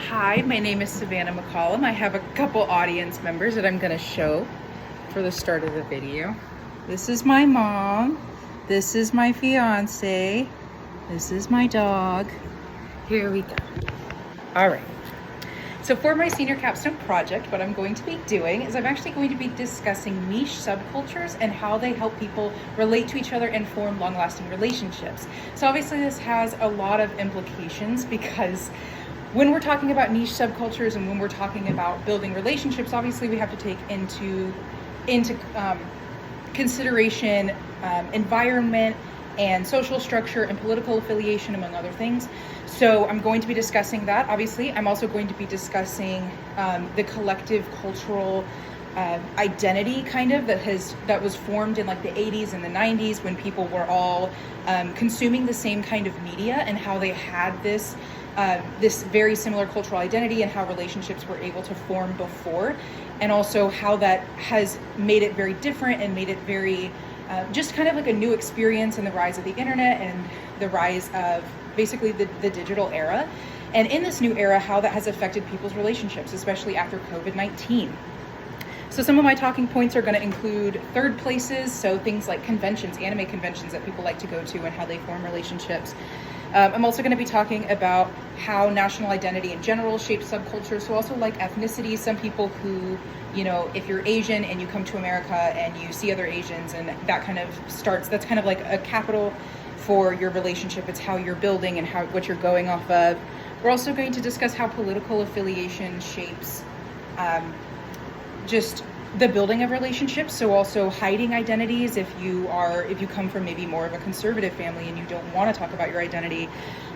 Hi, my name is Savannah McCollum. I have a couple audience members that I'm going to show for the start of the video. This is my mom. This is my fiance. This is my dog. Here we go. All right. So for my senior capstone project, what I'm going to be doing is I'm actually going to be discussing niche subcultures and how they help people relate to each other and form long-lasting relationships. So obviously this has a lot of implications because when we're talking about niche subcultures and when we're talking about building relationships, obviously we have to take into consideration environment and social structure and political affiliation, among other things. So I'm going to be discussing that. Obviously, I'm also going to be discussing the collective cultural identity that was formed in like the 80s and the 90s when people were all consuming the same kind of media, and how they had this very similar cultural identity and how relationships were able to form before, and also how that has made it very different and made it very just kind of like a new experience in the rise of the internet and the rise of basically the digital era. And in this new era, how that has affected people's relationships, especially after COVID-19. So some of my talking points are going to include third places, so things like conventions, anime conventions that people like to go to and how they form relationships. I'm also going to be talking about how national identity in general shapes subcultures, so also like ethnicity. Some people who, if you're Asian and you come to America and you see other Asians, and that kind of starts, that's kind of like a capital for your relationship. It's how you're building and what you're going off of. We're also going to discuss how political affiliation shapes just the building of relationships. So also hiding identities if you come from maybe more of a conservative family and you don't want to talk about your identity.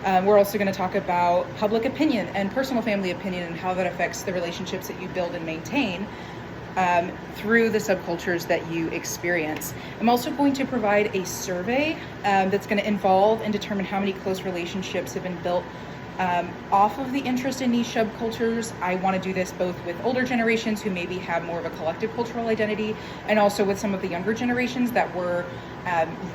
We're also going to talk about public opinion and personal family opinion and how that affects the relationships that you build and maintain through the subcultures that you experience. I'm also going to provide a survey that's going to involve and determine how many close relationships have been built off of the interest in niche subcultures. I want to do this both with older generations who maybe have more of a collective cultural identity, and also with some of the younger generations that were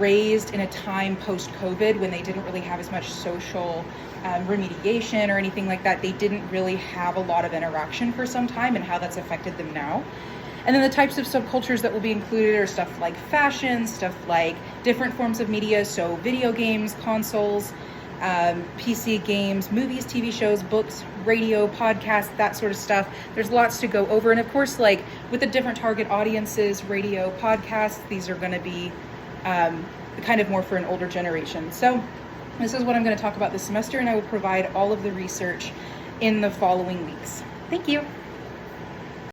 raised in a time post-COVID when they didn't really have as much social remediation or anything like that. They didn't really have a lot of interaction for some time, and how that's affected them now. And then the types of subcultures that will be included are stuff like fashion, stuff like different forms of media, so video games, consoles, PC games, movies, TV shows, books, radio, podcasts, that sort of stuff. There's lots to go over. And of course, like with the different target audiences, radio, podcasts, these are going to be kind of more for an older generation. So this is what I'm going to talk about this semester, and I will provide all of the research in the following weeks. Thank you.